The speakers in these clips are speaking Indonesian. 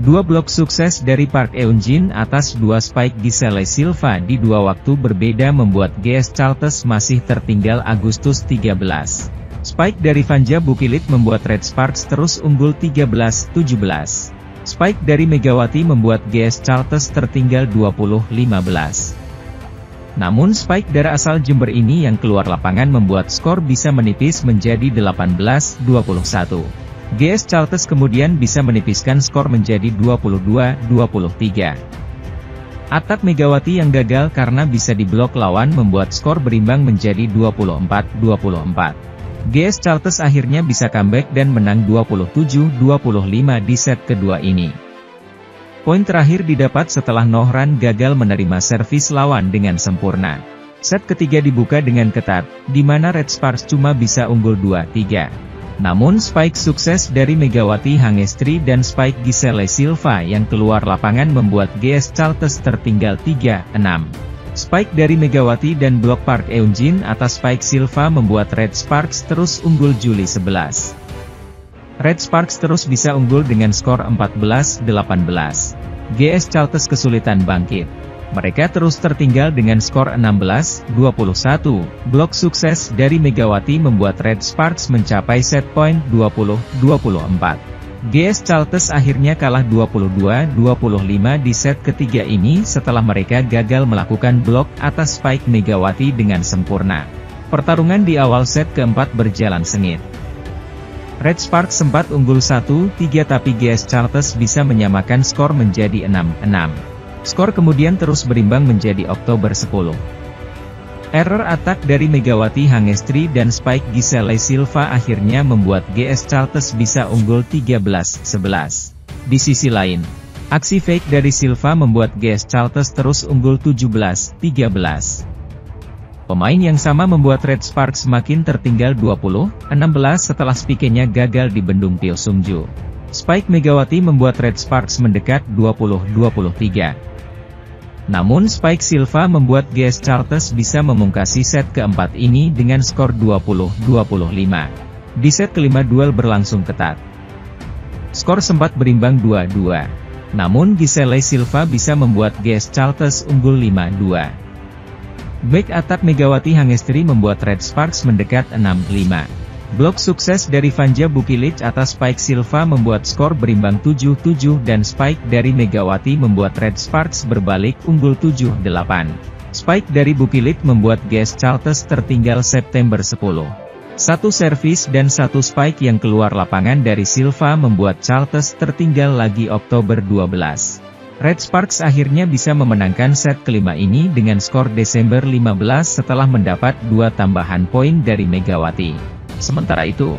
Dua blok sukses dari Park Eun-jin atas dua spike Giselle Silva di dua waktu berbeda membuat GS Charles masih tertinggal Agustus 13. Spike dari Vanja Bukilit membuat Red Sparks terus unggul 13-17. Spike dari Megawati membuat GS Charles tertinggal 20-15. Namun spike dari asal Jember ini yang keluar lapangan membuat skor bisa menipis menjadi 18-21. GS Charles kemudian bisa menipiskan skor menjadi 22-23. Atak Megawati yang gagal karena bisa diblok lawan membuat skor berimbang menjadi 24-24. GS Charles akhirnya bisa comeback dan menang 27-25 di set kedua ini. Poin terakhir didapat setelah Nohran gagal menerima servis lawan dengan sempurna. Set ketiga dibuka dengan ketat, di mana Red Sparks cuma bisa unggul 2-3. Namun spike sukses dari Megawati Hangestri dan spike Giselle Silva yang keluar lapangan membuat GS Charles tertinggal 3-6. Spike dari Megawati dan blok Park Eun-jin atas spike Silva membuat Red Sparks terus unggul Juli 11. Red Sparks terus bisa unggul dengan skor 14-18. GS Charles kesulitan bangkit. Mereka terus tertinggal dengan skor 16-21. Blok sukses dari Megawati membuat Red Sparks mencapai set point 20-24. GS Charles akhirnya kalah 22-25 di set ketiga ini setelah mereka gagal melakukan blok atas spike Megawati dengan sempurna. Pertarungan di awal set keempat berjalan sengit. Red Sparks sempat unggul 1-3 tapi GS Charles bisa menyamakan skor menjadi 6-6. Skor kemudian terus berimbang menjadi Oktober 10. Error atak dari Megawati Hangestri dan spike Giselle Silva akhirnya membuat GS Charles bisa unggul 13-11. Di sisi lain, aksi fake dari Silva membuat GS Charles terus unggul 17-13. Pemain yang sama membuat Red Sparks makin tertinggal 20-16 setelah spike-nya gagal dibendung Pyo Sung-ju. Spike Megawati membuat Red Sparks mendekat 20-23. Namun spike Silva membuat GS Charles bisa memungkasi set keempat ini dengan skor 20-25. Di set kelima duel berlangsung ketat. Skor sempat berimbang 2-2. Namun Giselle Silva bisa membuat GS Charles unggul 5-2. Back attack Megawati Hangestri membuat Red Sparks mendekat 6-5. Blok sukses dari Vanja Bukilit atas spike Silva membuat skor berimbang 7-7 dan spike dari Megawati membuat Red Sparks berbalik unggul 7-8. Spike dari Bukilit membuat GS Charles tertinggal September 10. Satu servis dan satu spike yang keluar lapangan dari Silva membuat Charles tertinggal lagi Oktober 12. Red Sparks akhirnya bisa memenangkan set kelima ini dengan skor Desember 15 setelah mendapat 2 tambahan poin dari Megawati. Sementara itu,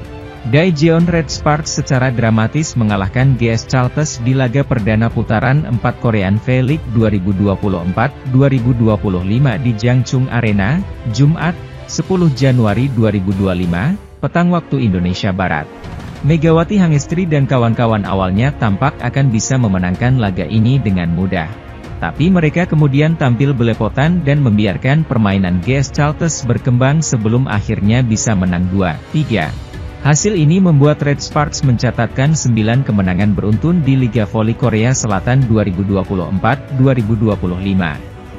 Daejeon Red Sparks secara dramatis mengalahkan GS Charles di laga perdana putaran 4 Korean V-League 2024-2025 di Jangchung Arena, Jumat, 10 Januari 2025, petang waktu Indonesia Barat. Megawati Hangestri dan kawan-kawan awalnya tampak akan bisa memenangkan laga ini dengan mudah. Tapi mereka kemudian tampil belepotan dan membiarkan permainan GS Charles berkembang sebelum akhirnya bisa menang 2-3. Hasil ini membuat Red Sparks mencatatkan 9 kemenangan beruntun di Liga Voli Korea Selatan 2024-2025.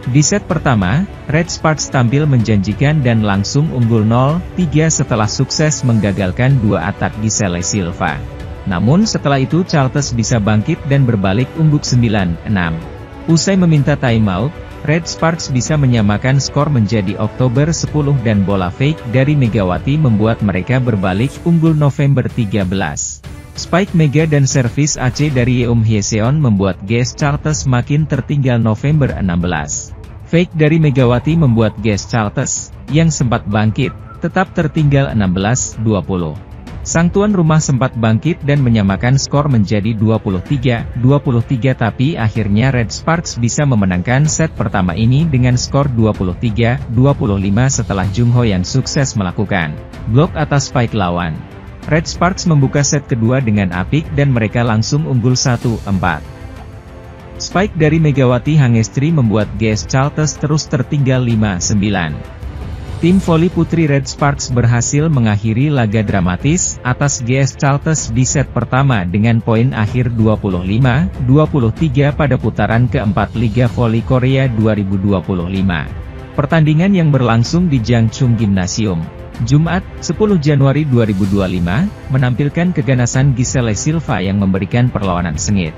Di set pertama, Red Sparks tampil menjanjikan dan langsung unggul 0-3 setelah sukses menggagalkan 2 atak Giselle Silva. Namun setelah itu Charles bisa bangkit dan berbalik unggul 9-6. Usai meminta timeout, Red Sparks bisa menyamakan skor menjadi Oktober 10 dan bola fake dari Megawati membuat mereka berbalik unggul November 13. Spike Mega dan servis AC dari Yeom Hyeseon membuat GS Charles makin tertinggal November 16. Fake dari Megawati membuat GS Charles, yang sempat bangkit, tetap tertinggal 16-20. Sang tuan rumah sempat bangkit dan menyamakan skor menjadi 23-23 tapi akhirnya Red Sparks bisa memenangkan set pertama ini dengan skor 23-25 setelah Jungho yang sukses melakukan blok atas spike lawan. Red Sparks membuka set kedua dengan apik dan mereka langsung unggul 1-4. Spike dari Megawati Hangestri membuat GS Charles terus tertinggal 5-9. Tim voli putri Red Sparks berhasil mengakhiri laga dramatis atas GS Charlton di set pertama dengan poin akhir 25-23 pada putaran keempat Liga Voli Korea 2025. Pertandingan yang berlangsung di Jangchung Gymnasium, Jumat, 10 Januari 2025, menampilkan keganasan Giselle Silva yang memberikan perlawanan sengit.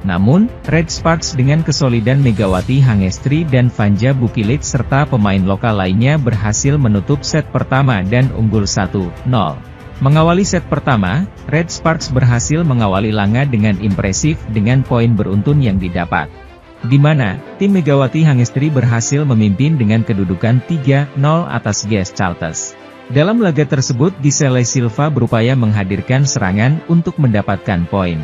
Namun, Red Sparks dengan kesolidan Megawati Hangestri dan Vanja Bukilit serta pemain lokal lainnya berhasil menutup set pertama dan unggul 1-0. Mengawali set pertama, Red Sparks berhasil mengawali laga dengan impresif dengan poin beruntun yang didapat, di mana tim Megawati Hangestri berhasil memimpin dengan kedudukan 3-0 atas GS Charlton. Dalam laga tersebut Giselle Silva berupaya menghadirkan serangan untuk mendapatkan poin.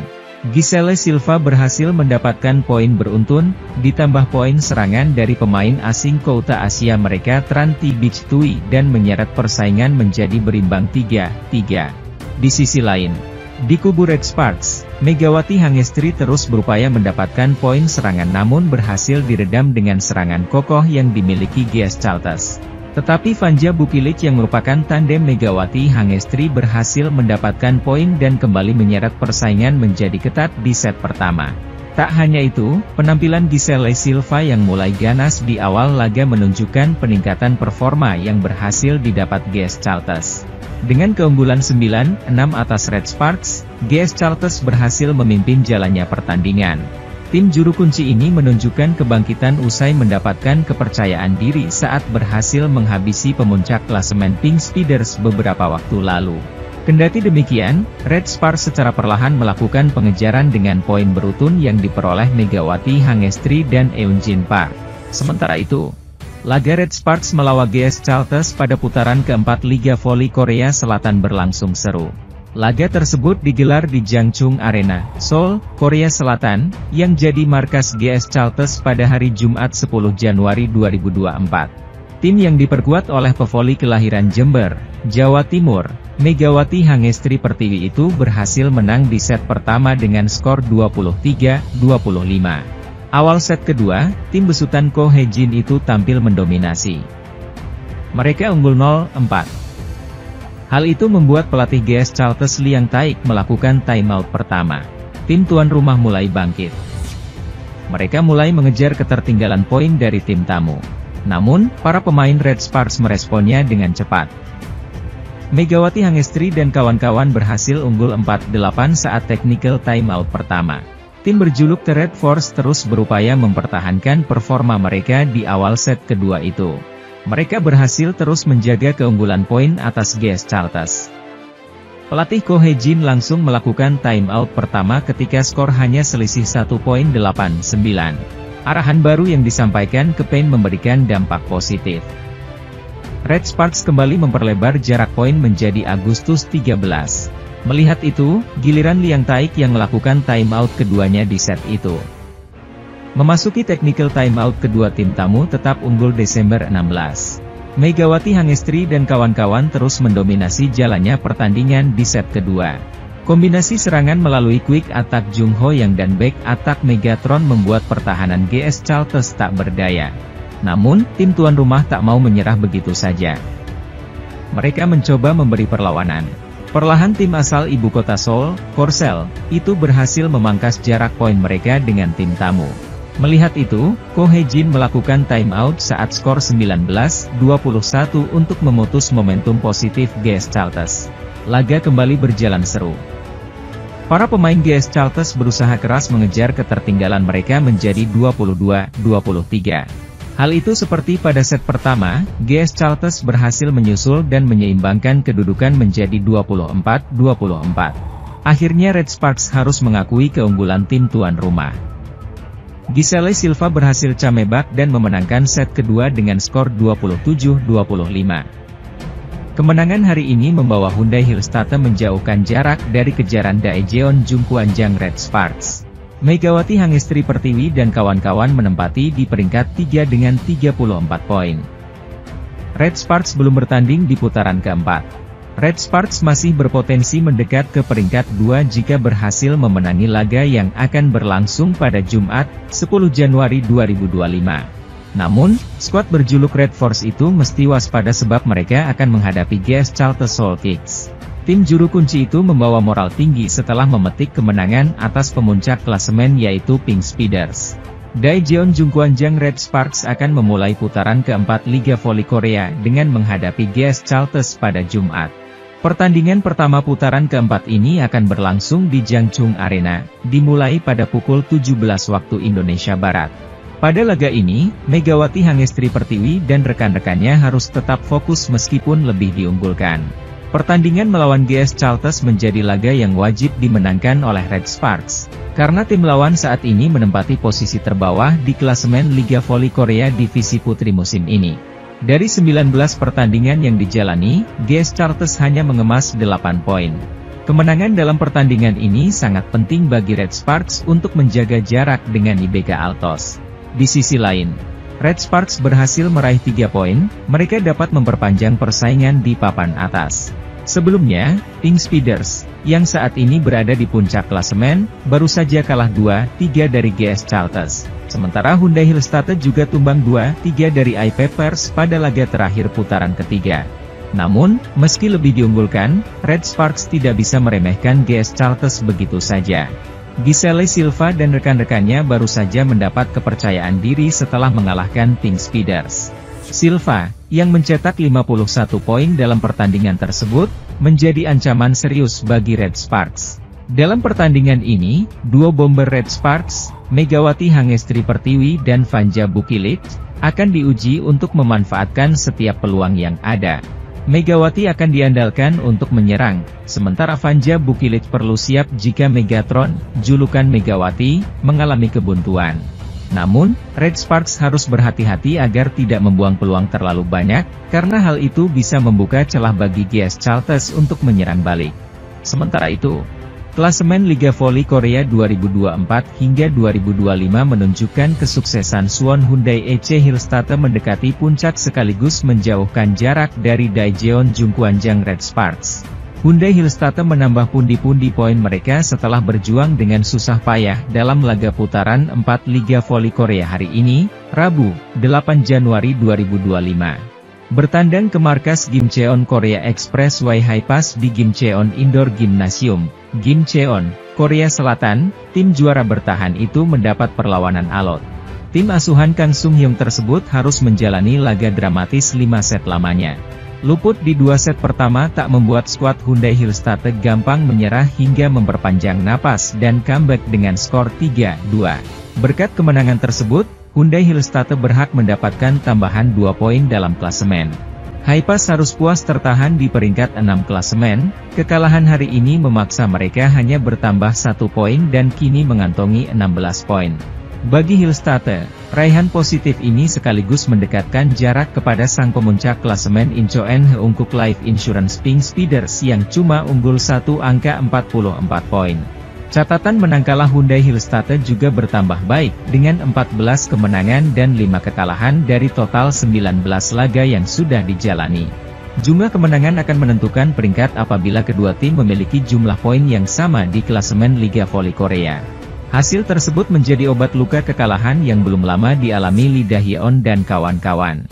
Giselle Silva berhasil mendapatkan poin beruntun, ditambah poin serangan dari pemain asing kota Asia mereka Tran Thi Bich Tui dan menyeret persaingan menjadi berimbang 3-3. Di sisi lain, di kubu Red Sparks, Megawati Hangestri terus berupaya mendapatkan poin serangan namun berhasil diredam dengan serangan kokoh yang dimiliki GS Charlton. Tetapi Vanja Bukilit yang merupakan tandem Megawati Hangestri berhasil mendapatkan poin dan kembali menyeret persaingan menjadi ketat di set pertama. Tak hanya itu, penampilan Giselle Silva yang mulai ganas di awal laga menunjukkan peningkatan performa yang berhasil didapat GS Charlton. Dengan keunggulan 9-6 atas Red Sparks, GS Charlton berhasil memimpin jalannya pertandingan. Tim juru kunci ini menunjukkan kebangkitan usai mendapatkan kepercayaan diri saat berhasil menghabisi pemuncak klasemen Pink Speeders beberapa waktu lalu. Kendati demikian, Red Sparks secara perlahan melakukan pengejaran dengan poin beruntun yang diperoleh Megawati Hangestri dan Eunjin Park. Sementara itu, laga Red Sparks melawan GS Charlton pada putaran keempat Liga Voli Korea Selatan berlangsung seru. Laga tersebut digelar di Jangchung Arena, Seoul, Korea Selatan, yang jadi markas GS Charlton pada hari Jumat 10 Januari 2024. Tim yang diperkuat oleh pevoli kelahiran Jember, Jawa Timur, Megawati Hangestri Pertiwi itu berhasil menang di set pertama dengan skor 23-25. Awal set kedua, tim besutan Ko Hye-jin itu tampil mendominasi. Mereka unggul 0-4. Hal itu membuat pelatih GS Charlton Liang Taik melakukan timeout pertama. Tim tuan rumah mulai bangkit. Mereka mulai mengejar ketertinggalan poin dari tim tamu. Namun, para pemain Red Sparks meresponnya dengan cepat. Megawati Hangestri dan kawan-kawan berhasil unggul 4-8 saat technical timeout pertama. Tim berjuluk The Red Force terus berupaya mempertahankan performa mereka di awal set kedua itu. Mereka berhasil terus menjaga keunggulan poin atas GS Charlton. Pelatih Ko Hye-jin langsung melakukan timeout pertama ketika skor hanya selisih 1.89. Arahan baru yang disampaikan ke Pain memberikan dampak positif. Red Sparks kembali memperlebar jarak poin menjadi Agustus 13. Melihat itu, giliran Liang Taik yang melakukan timeout keduanya di set itu. Memasuki technical timeout kedua tim tamu tetap unggul Desember 16. Megawati Hangestri dan kawan-kawan terus mendominasi jalannya pertandingan di set kedua. Kombinasi serangan melalui quick attack Jung Ho Yang dan back attack Megatron membuat pertahanan GS Charlton tak berdaya. Namun, tim tuan rumah tak mau menyerah begitu saja. Mereka mencoba memberi perlawanan. Perlahan tim asal ibu kota Seoul, Korsel, itu berhasil memangkas jarak poin mereka dengan tim tamu. Melihat itu, Ko Hye-jin melakukan timeout saat skor 19-21 untuk memutus momentum positif GS Charlton. Laga kembali berjalan seru. Para pemain GS Charlton berusaha keras mengejar ketertinggalan mereka menjadi 22-23. Hal itu seperti pada set pertama, GS Charlton berhasil menyusul dan menyeimbangkan kedudukan menjadi 24-24. Akhirnya Red Sparks harus mengakui keunggulan tim tuan rumah. Giselle Silva berhasil comeback dan memenangkan set kedua dengan skor 27-25. Kemenangan hari ini membawa Hyundai Hillstatte menjauhkan jarak dari kejaran Daejeon Jungkwanjang Red Sparks. Megawati Hangestri Pertiwi dan kawan-kawan menempati di peringkat 3 dengan 34 poin. Red Sparks belum bertanding di putaran keempat. Red Sparks masih berpotensi mendekat ke peringkat 2 jika berhasil memenangi laga yang akan berlangsung pada Jumat, 10 Januari 2025. Namun, skuad berjuluk Red Force itu mesti waspada sebab mereka akan menghadapi GS Charlton Soul Kicks. Tim juru kunci itu membawa moral tinggi setelah memetik kemenangan atas pemuncak klasemen yaitu Pink Speeders. Daejeon Jungkwanjang Red Sparks akan memulai putaran keempat Liga Voli Korea dengan menghadapi GS Charlton pada Jumat. Pertandingan pertama putaran keempat ini akan berlangsung di Jangchung Arena, dimulai pada pukul 17 waktu Indonesia Barat. Pada laga ini, Megawati Hangestri Pertiwi dan rekan-rekannya harus tetap fokus meskipun lebih diunggulkan. Pertandingan melawan GS Charlton menjadi laga yang wajib dimenangkan oleh Red Sparks, karena tim lawan saat ini menempati posisi terbawah di klasemen Liga Voli Korea Divisi Putri musim ini. Dari 19 pertandingan yang dijalani, GS Charlton hanya mengemas 8 poin. Kemenangan dalam pertandingan ini sangat penting bagi Red Sparks untuk menjaga jarak dengan IBK Altos. Di sisi lain, Red Sparks berhasil meraih 3 poin, mereka dapat memperpanjang persaingan di papan atas. Sebelumnya, Pink Speeders, yang saat ini berada di puncak klasemen, baru saja kalah 2-3 dari GS Charlton. Sementara Hyundai Hillstatt juga tumbang 2-3 dari I-Papers pada laga terakhir putaran ketiga. Namun, meski lebih diunggulkan, Red Sparks tidak bisa meremehkan GS Charlton begitu saja. Giselle Silva dan rekan-rekannya baru saja mendapat kepercayaan diri setelah mengalahkan Pink Speeders. Silva, yang mencetak 51 poin dalam pertandingan tersebut, menjadi ancaman serius bagi Red Sparks. Dalam pertandingan ini, duo bomber Red Sparks, Megawati Hangestri Pertiwi dan Vanja Bukilit, akan diuji untuk memanfaatkan setiap peluang yang ada. Megawati akan diandalkan untuk menyerang, sementara Vanja Bukilit perlu siap jika Megatron, julukan Megawati, mengalami kebuntuan. Namun, Red Sparks harus berhati-hati agar tidak membuang peluang terlalu banyak, karena hal itu bisa membuka celah bagi GS Charlton untuk menyerang balik. Sementara itu, klasemen Liga Voli Korea 2024 hingga 2025 menunjukkan kesuksesan Suwon Hyundai EC Hillstatt mendekati puncak sekaligus menjauhkan jarak dari Daejeon Jungkwanjang Red Sparks. Hyundai Hillstatt menambah pundi-pundi poin mereka setelah berjuang dengan susah payah dalam laga putaran 4 Liga Voli Korea hari ini, Rabu, 8 Januari 2025. Bertandang ke markas Gimcheon Korea Expressway Hi-Pass di Gimcheon Indoor Gymnasium, Gimcheon, Korea Selatan, tim juara bertahan itu mendapat perlawanan alot. Tim asuhan Kang Sung Hyung tersebut harus menjalani laga dramatis 5 set lamanya. Luput di 2 set pertama tak membuat skuad Hyundai Hillstatt gampang menyerah hingga memperpanjang napas dan comeback dengan skor 3-2. Berkat kemenangan tersebut, Hyundai Hillstatt berhak mendapatkan tambahan 2 poin dalam klasemen. Hi-Pass harus puas tertahan di peringkat 6 klasemen, kekalahan hari ini memaksa mereka hanya bertambah 1 poin dan kini mengantongi 16 poin. Bagi Hillstatt, raihan positif ini sekaligus mendekatkan jarak kepada sang pemuncak klasemen Incheon Heungkuk Life Insurance Pink Speeders yang cuma unggul 1 angka 44 poin. Catatan menang kalah Hyundai Hillstatt juga bertambah baik, dengan 14 kemenangan dan 5 kekalahan dari total 19 laga yang sudah dijalani. Jumlah kemenangan akan menentukan peringkat apabila kedua tim memiliki jumlah poin yang sama di klasemen Liga Voli Korea. Hasil tersebut menjadi obat luka kekalahan yang belum lama dialami Lee Dae-yeon dan kawan-kawan.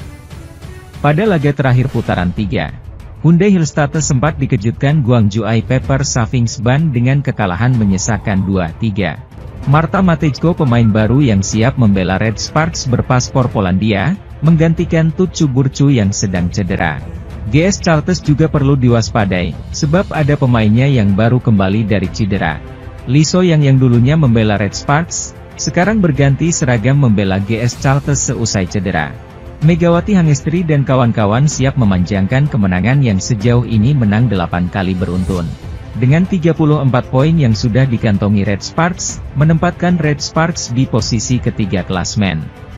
Pada laga terakhir putaran 3, Hyundai Hillstatt sempat dikejutkan Gwangju I-Papers Savings Ban dengan kekalahan menyesakan 2-3. Marta Matejko, pemain baru yang siap membela Red Sparks berpaspor Polandia, menggantikan Tutsu Burcu yang sedang cedera. GS Charlton juga perlu diwaspadai, sebab ada pemainnya yang baru kembali dari cedera. Lee So-yang dulunya membela Red Sparks, sekarang berganti seragam membela GS Charlton seusai cedera. Megawati Hangestri dan kawan-kawan siap memanjangkan kemenangan yang sejauh ini menang 8 kali beruntun. Dengan 34 poin yang sudah dikantongi Red Sparks, menempatkan Red Sparks di posisi ketiga klasmen.